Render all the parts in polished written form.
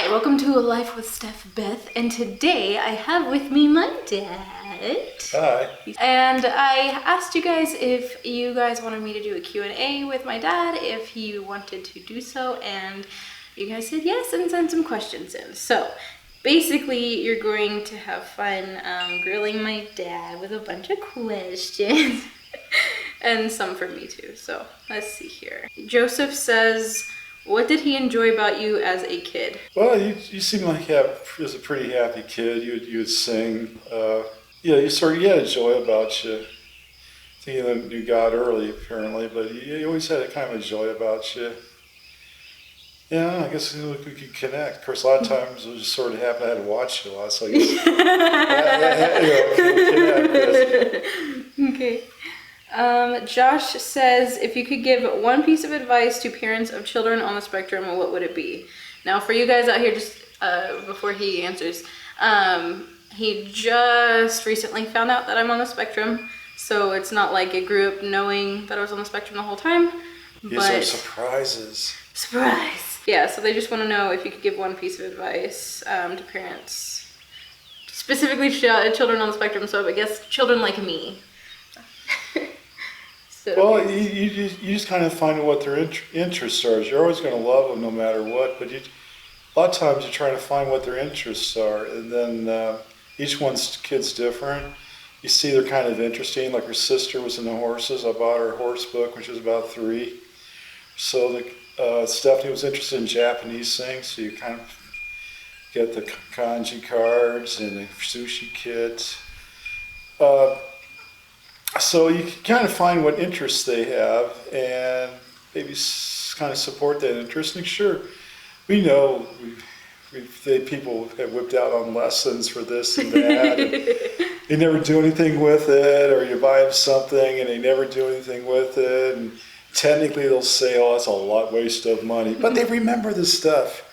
Hi, welcome to A Life with Steph, Beth, and today I have with me my dad. Hi. And I asked you guys if you guys wanted me to do a Q&A with my dad, if he wanted to do so, and you guys said yes and sent some questions in. So basically, you're going to have fun grilling my dad with a bunch of questions. And some from me too, so let's see here. Joseph says, what did he enjoy about you as a kid? Well, you seem like you was a pretty happy kid. You would sing. You had joy about you. I think you knew God early, apparently, but you always had a kind of a joy about you. Yeah, I guess we could connect. Of course, a lot of times it just sort of happened. I had to watch you a lot, so I guess connect. Okay. Josh says, if you could give one piece of advice to parents of children on the spectrum, what would it be? Now, for you guys out here, just before he answers, he just recently found out that I'm on the spectrum, so it's not like I grew up knowing that I was on the spectrum the whole time. These are surprises. Surprise! Yeah, so they just want to know if you could give one piece of advice to parents, specifically children on the spectrum, so I guess children like me. Well, you just kind of find what their interests are. You're always going to love them no matter what, but a lot of times you're trying to find what their interests are, and then each kid's different. You see they're kind of interesting, like her sister was into horses. I bought her a horse book when she was about 3. So Stephanie was interested in Japanese things, so you kind of get the kanji cards and the sushi kit. So you can kind of find what interests they have and maybe kind of support that interest. And sure, we know people have whipped out on lessons for this and that. And they never do anything with it, or you buy them something and they never do anything with it. And technically they'll say, oh, that's a waste of money. But they remember the stuff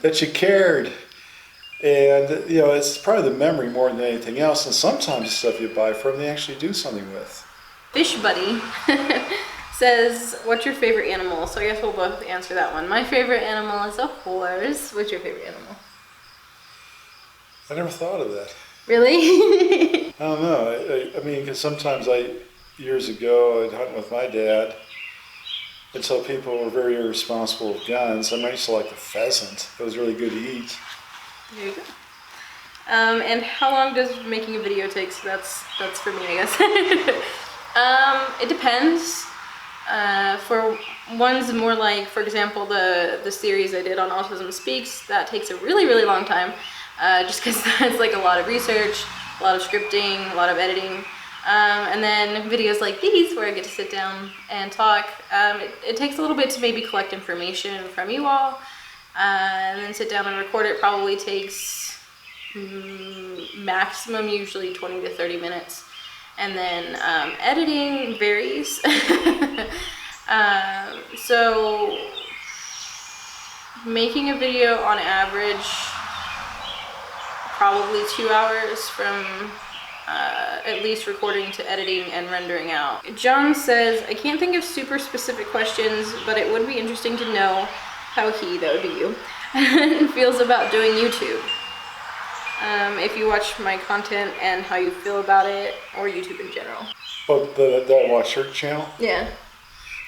that you cared. And, it's probably the memory more than anything else. And sometimes the stuff you buy from them, they actually do something with. Fish Buddy says, what's your favorite animal? So I guess we'll both answer that one. My favorite animal is a horse. What's your favorite animal? I never thought of that. Really? I don't know. I mean, because sometimes years ago, I'd hunt with my dad. Until people were very irresponsible with guns. I used to like the pheasant. It was really good to eat. There you go. And how long does making a video take? So that's for me, I guess. It depends. For ones more like, for example, the series I did on Autism Speaks, that takes a really, really long time. Just because that's like a lot of research, a lot of scripting, a lot of editing. And then videos like these where I get to sit down and talk, it takes a little bit to maybe collect information from you all. And then sit down and record it. Probably takes maximum usually 20 to 30 minutes. And then editing varies. So making a video on average, probably 2 hours from at least recording to editing and rendering out. John says, I can't think of super specific questions, but it would be interesting to know how that would be you, feels about doing YouTube. If you watch my content and how you feel about it, or YouTube in general. Oh, that Watch Her channel? Yeah.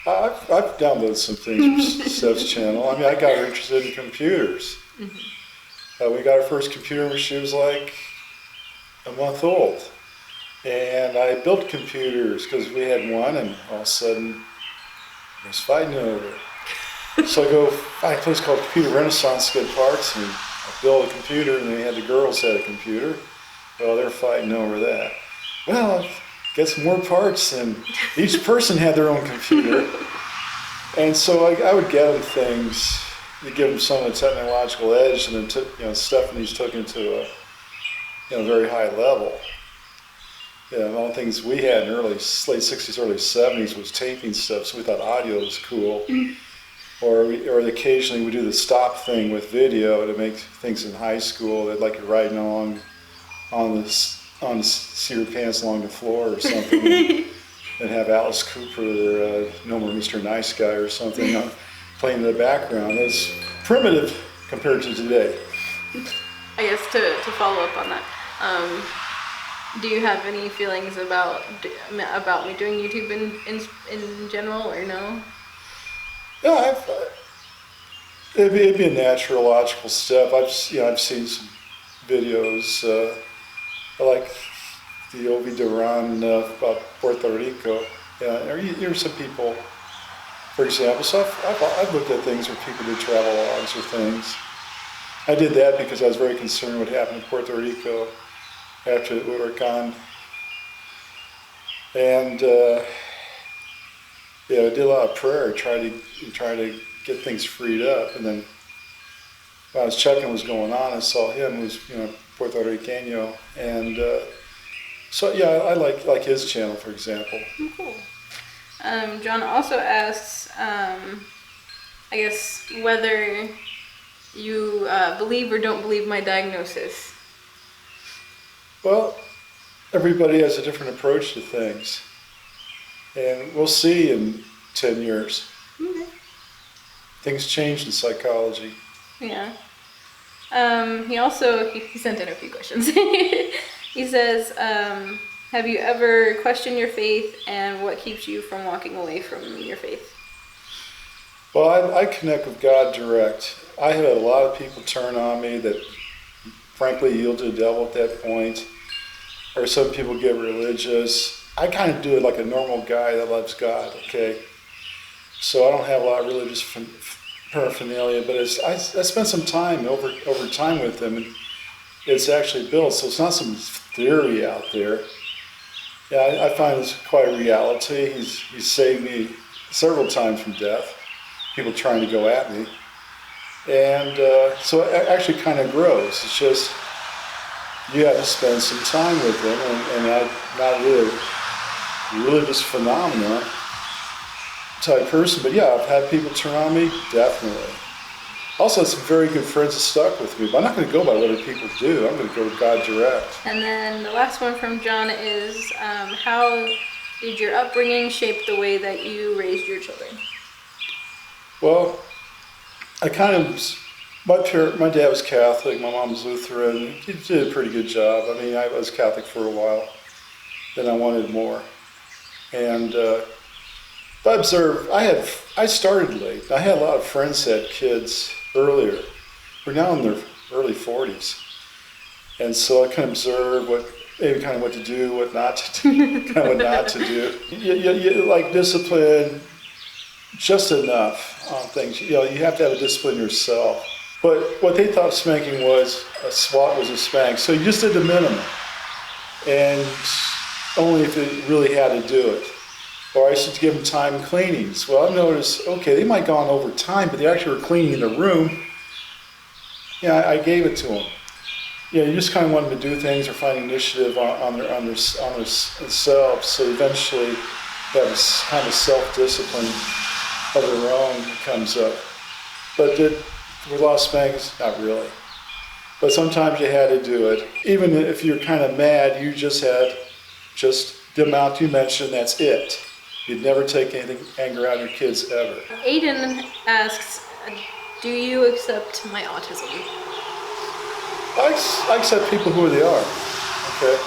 I've downloaded some things from Steph's channel. I got her interested in computers. Mm-hmm. We got her first computer when she was like a month old. And I built computers because we had one, and all of a sudden I was fighting over it. So I go find a place called Computer Renaissance to get parts, and I built a computer, and they had the girls had a computer. Well, they're fighting over that. Well, get some more parts, and each person had their own computer. And so I would get them things to give them some of the technological edge, and then Stephanie's took it to a very high level. One of the things we had in late 60s, early 70s was taping stuff, so we thought audio was cool. Or occasionally we do the stop thing with video to make things in high school that like you're riding along on the seat your pants along the floor or something, and have Alice Cooper or No More Mr. Nice Guy or something playing in the background. It's primitive compared to today. I guess to follow up on that, do you have any feelings about me doing YouTube in general, or no? Yeah, it'd be a natural, logical step. I've seen some videos, like the Ovi Duran about Puerto Rico. Yeah, there's some people, for example. So I've looked at things where people did travel logs or things. I did that because I was very concerned what happened in Puerto Rico after the hurricane. And yeah, I did a lot of prayer, try to get things freed up. And then when I was checking what was going on, I saw him, who's Puerto Riqueño, and so yeah, I like his channel, for example. Oh, cool. John also asks, I guess, whether you believe or don't believe my diagnosis. Well, everybody has a different approach to things, and we'll see in 10 years. Okay. Things change in psychology. Yeah. He also he sent in a few questions. He says, have you ever questioned your faith, and what keeps you from walking away from your faith? Well, I connect with God direct. I had a lot of people turn on me that frankly yield to the devil at that point, or some people get religious. I kind of do it like a normal guy that loves God, okay? So I don't have a lot of religious paraphernalia, but I spent some time over time with him, and it's actually built, so it's not some theory out there. Yeah, I find it's quite a reality. He's saved me several times from death, people trying to go at me. And so it actually kind of grows. It's just, you have to spend some time with him, and I'm not really a religious phenomenon type person. But yeah, I've had people turn on me, definitely. Also, some very good friends that stuck with me, but I'm not going to go by what other people do. I'm going to go with God direct. And then the last one from John is, how did your upbringing shape the way that you raised your children? Well, my dad was Catholic, my mom was Lutheran. He did a pretty good job. I mean, I was Catholic for a while, then I wanted more. And I observed, I started late. I had a lot of friends that had kids earlier. We're now in their early 40s. And so I can observe what to do, what not to do, what not to do. You like discipline just enough on things. You have to have a discipline yourself. But what they thought spanking was, a swat was a spank. So you just did the minimum. And only if it really had to do it. Or I used to give them time cleanings. Well, I've noticed, okay, they might have gone over time, but they actually were cleaning the room. Yeah, I gave it to them. Yeah, you just kind of want them to do things or find initiative on themselves. So eventually, they have a kind of self-discipline of their own that comes up. But with a lot of spankings, not really. But sometimes you had to do it. Even if you're kind of mad, you just had the amount you mentioned, that's it. You'd never take anything, anger out of your kids ever. Aiden asks, do you accept my autism? I accept people who they are, okay?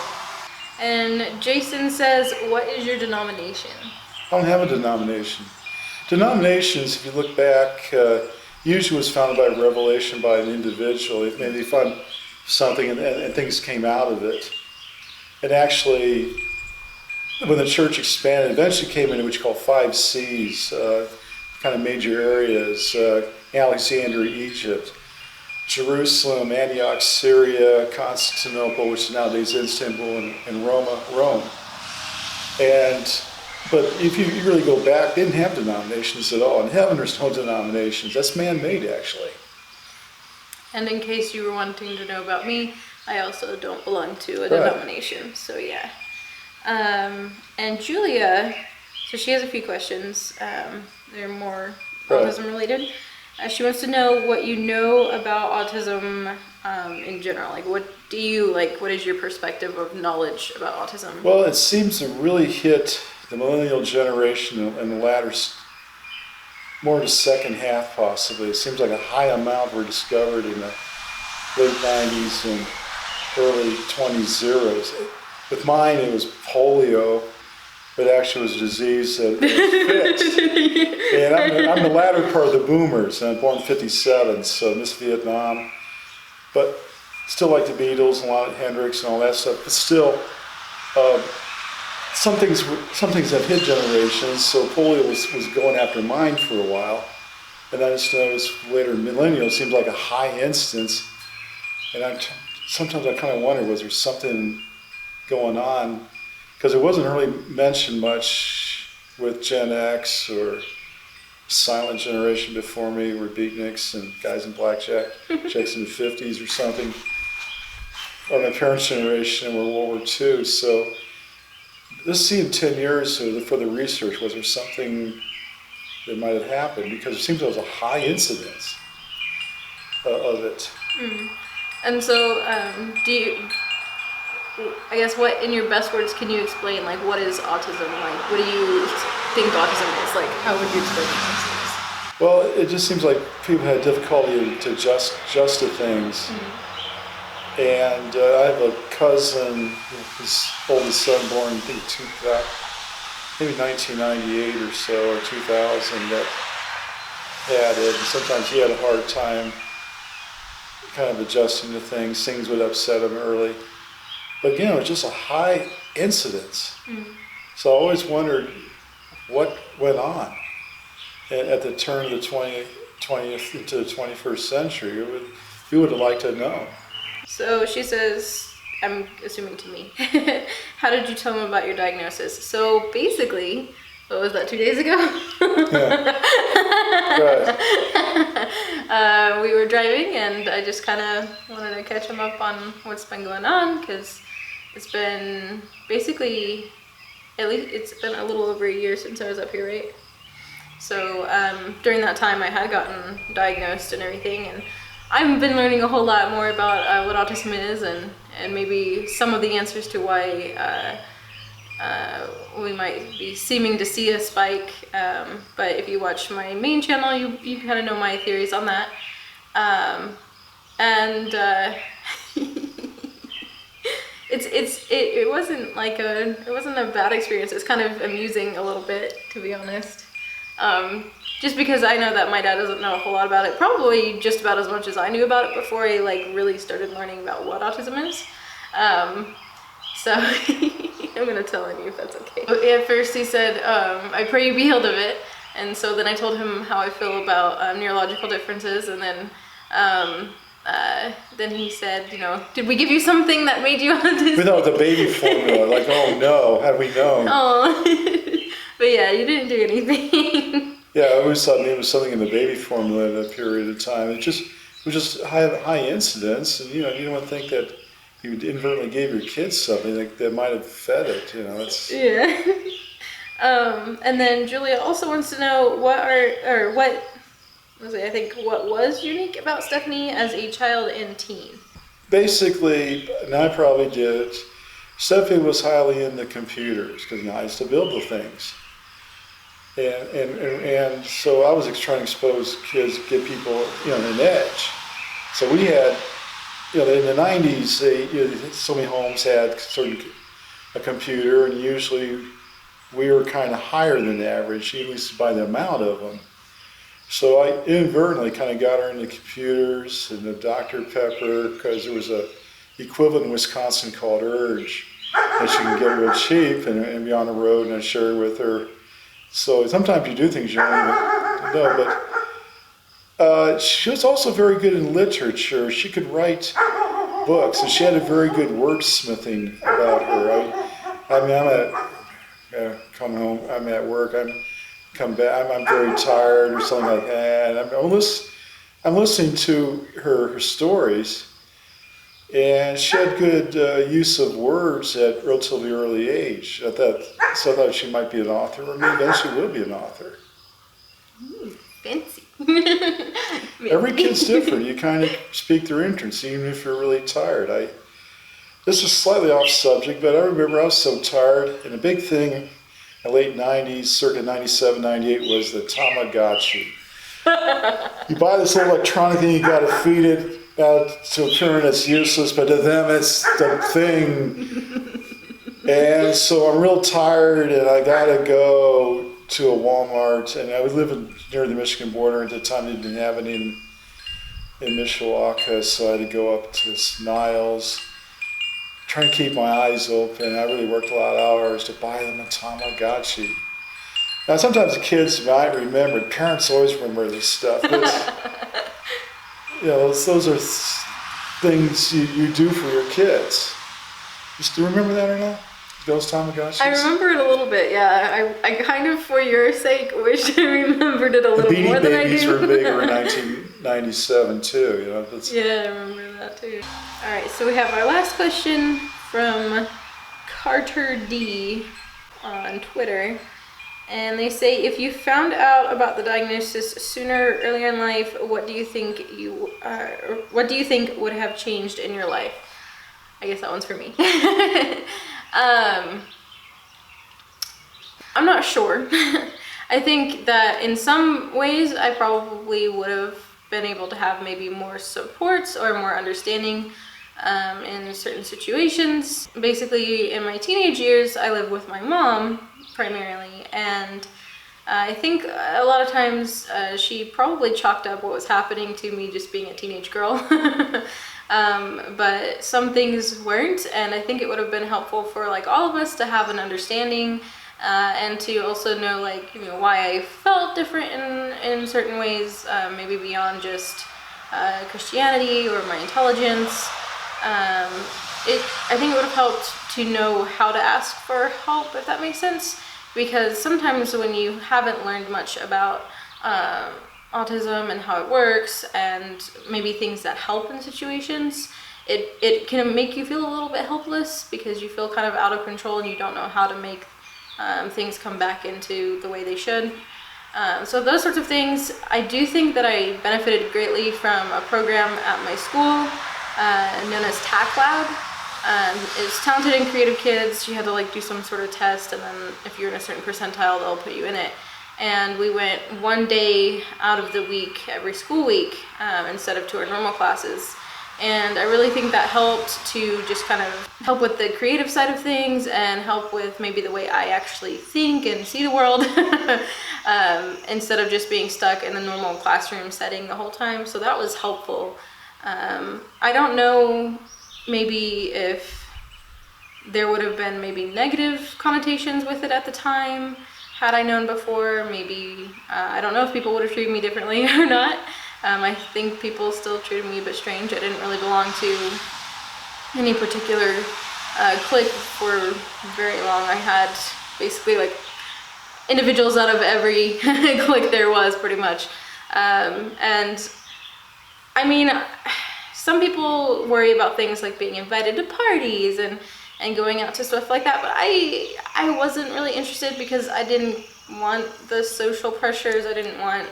And Jason says, what is your denomination? I don't have a denomination. Denominations, if you look back, usually was founded by revelation by an individual. Maybe they found something and things came out of it. And actually, when the church expanded, eventually came into what you call 5 C's, kind of major areas, Alexandria, Egypt, Jerusalem, Antioch, Syria, Constantinople, which is nowadays Istanbul, and Rome. But if you really go back, they didn't have denominations at all. In heaven, there's no denominations. That's man-made, actually. And in case you were wanting to know about me, I also don't belong to a denomination, so yeah. And Julia, so she has a few questions. They're more autism related. She wants to know what you know about autism in general. Like, what is your perspective of knowledge about autism? Well, it seems to really hit the millennial generation and the latter more in the second half possibly. It seems like a high amount were discovered in the late 90s and early 20s zeros. With mine, it was polio, but actually it was a disease that was fixed. And I'm the latter part of the boomers, and I'm born in 57, so missed Vietnam. But still like the Beatles and a lot of Hendrix and all that stuff. But still, some things have hit generations, so polio was going after mine for a while. And I just noticed later millennial seems like a high instance. And sometimes I kind of wonder, was there something going on? Because it wasn't really mentioned much with Gen X or silent generation before me, were beatniks and guys in blackjack, chicks in the 50s or something. Or my parents' generation were World War II. So let's see in 10 years for the research, was there something that might have happened? Because it seems there was a high incidence of it. Mm. And so, I guess, what, in your best words, can you explain, like, what is autism? Like, what do you think autism is? Like, how would you explain it? Well, it just seems like people had difficulty to adjust to things. Mm-hmm. And I have a cousin, his oldest son, born, I think, maybe 1998 or so, or 2000, that had it. And sometimes he had a hard time kind of adjusting to things. Things would upset him early. But again, it was just a high incidence. Mm-hmm. So I always wondered what went on at the turn of the 20th into the 21st century. We would have liked to know. So she says, I'm assuming to me, how did you tell him about your diagnosis? So basically, what was that, 2 days ago? Yeah. Right. We were driving, and I just kind of wanted to catch him up on what's been going on, because it's been basically, at least it's been a little over a year since I was up here, right? So during that time I had gotten diagnosed and everything, and I've been learning a whole lot more about what autism is, and maybe some of the answers to why we might be seeming to see a spike. But if you watch my main channel, you kind of know my theories on that. It wasn't like it wasn't a bad experience. It's kind of amusing a little bit, to be honest. Just because I know that my dad doesn't know a whole lot about it, probably just about as much as I knew about it before I really started learning about what autism is. So I'm gonna tell him if that's okay. At first he said, I pray you be healed of it. And so then I told him how I feel about neurological differences, and then he said, did we give you something that made you autistic? Without the baby formula, like, oh no, had we known. Oh, but yeah, you didn't do anything. Yeah, I always thought maybe it was something in the baby formula at a period of time. It was just high incidence, and you don't think that you inadvertently gave your kids something that might have fed it. Yeah. And then Julia also wants to know what was unique about Stephanie as a child and teen. Basically, and I probably did it. Stephanie was highly into computers because I used to build the things. And so I was trying to expose kids, give people, an edge. So we had, in the 90s, so many homes had a computer, and usually we were kind of higher than average, at least by the amount of them. So I inadvertently kind of got her into computers and the Dr. Pepper, because there was a equivalent in Wisconsin called Urge that you can get real cheap and be on the road, and I shared with her. So sometimes you do things you don't even know, but she was also very good in literature. She could write books, and she had a very good wordsmithing about her. Come home, I'm at work, come back, I'm very tired or something like that. And I'm listening to her stories, and she had good use of words at a relatively early age. So I thought she might be an author, or maybe eventually will be an author. Ooh, fancy. Every kid's different. You kind of speak their interest, even if you're really tired. This is slightly off subject, but I remember I was so tired, and the big thing the late 90s, circa 97, 98, was the Tamagotchi. You buy this little electronic thing, you gotta feed it out to a parent that's useless, but to them it's the thing. And so I'm real tired and I gotta go to a Walmart, and I was living near the Michigan border at the time. They didn't have any in Mishawaka, so I had to go up to Niles, trying to keep my eyes open. I really worked a lot of hours to buy them a Tamagotchi. Now sometimes the kids might remember, parents always remember this stuff. But, you know, those are things you do for your kids. You still remember that or not? Those Tamagotchis? I remember it a little bit, yeah. I kind of, for your sake, wish I remembered it a little more than I do. The Beanie Babies were bigger in 1997 too. You know, yeah, I remember that too. All right, so we have our last question from Carter D on Twitter. And they say, if you found out about the diagnosis sooner, earlier in life, what do you think would have changed in your life? I guess that one's for me. I'm not sure. I think that in some ways I probably would have been able to have maybe more supports or more understanding in certain situations. Basically, in my teenage years, I lived with my mom primarily, and I think a lot of times she probably chalked up what was happening to me just being a teenage girl. But some things weren't, and I think it would have been helpful for like all of us to have an understanding and to also know, like, you know, why I felt different in certain ways, maybe beyond just Christianity or my intelligence. I think it would have helped to know how to ask for help, if that makes sense, because sometimes when you haven't learned much about autism and how it works and maybe things that help in situations, it can make you feel a little bit helpless because you feel kind of out of control and you don't know how to make things come back into the way they should. So those sorts of things. I do think that I benefited greatly from a program at my school known as TAC Lab. It's talented and creative kids. You had to like do some sort of test, and then if you're in a certain percentile, they'll put you in it. And we went one day out of the week, every school week, instead of to our normal classes. And I really think that helped to just kind of help with the creative side of things and help with maybe the way I actually think and see the world instead of just being stuck in the normal classroom setting the whole time. So that was helpful. I don't know maybe if there would have been maybe negative connotations with it at the time. Had I known before, maybe, I don't know if people would have treated me differently or not. I think people still treated me a bit strange. I didn't really belong to any particular clique for very long. I had basically like individuals out of every clique there was, pretty much. And I mean, some people worry about things like being invited to parties and going out to stuff like that, but I wasn't really interested because I didn't want the social pressures. I didn't want,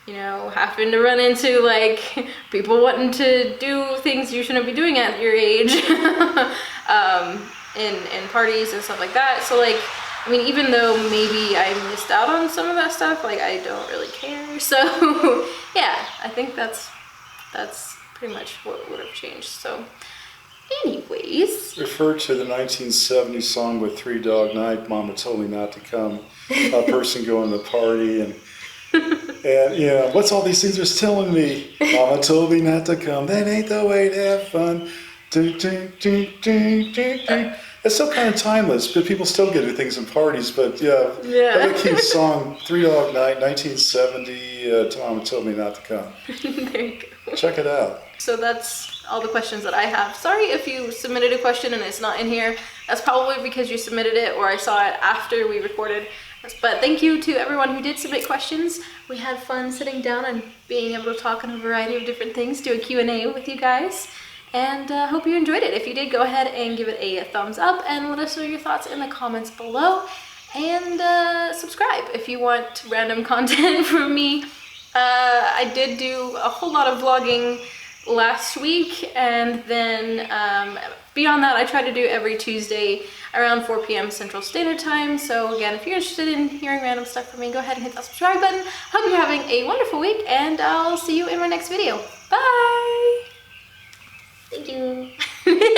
you know, having to run into like people wanting to do things you shouldn't be doing at your age in parties and stuff like that. So like, I mean, even though maybe I missed out on some of that stuff, like I don't really care. So yeah, I think that's pretty much what would have changed. So anyways. Refer to the 1970 song with Three Dog Night, Mama Told Me Not to Come, a person going to the party and you know, what's all these things are telling me? Mama told me not to come, that ain't the way to have fun. It's still kind of timeless, but people still get to things in parties. But yeah. Other key song, Three Dog Night, 1970, Mama Told Me Not to Come. There you go. Check it out. So that's all the questions that I have. Sorry if you submitted a question and it's not in here. That's probably because you submitted it or I saw it after we recorded. But thank you to everyone who did submit questions. We had fun sitting down and being able to talk on a variety of different things, do a Q&A with you guys. And hope you enjoyed it. If you did, go ahead and give it a thumbs up and let us know your thoughts in the comments below. And subscribe if you want random content from me. I did do a whole lot of vlogging last week, and then beyond that I try to do every Tuesday around 4 p.m. Central Standard Time. So again, if you're interested in hearing random stuff from me, go ahead and hit that subscribe button. Hope you're having a wonderful week, and I'll see you in my next video. Bye! Thank you.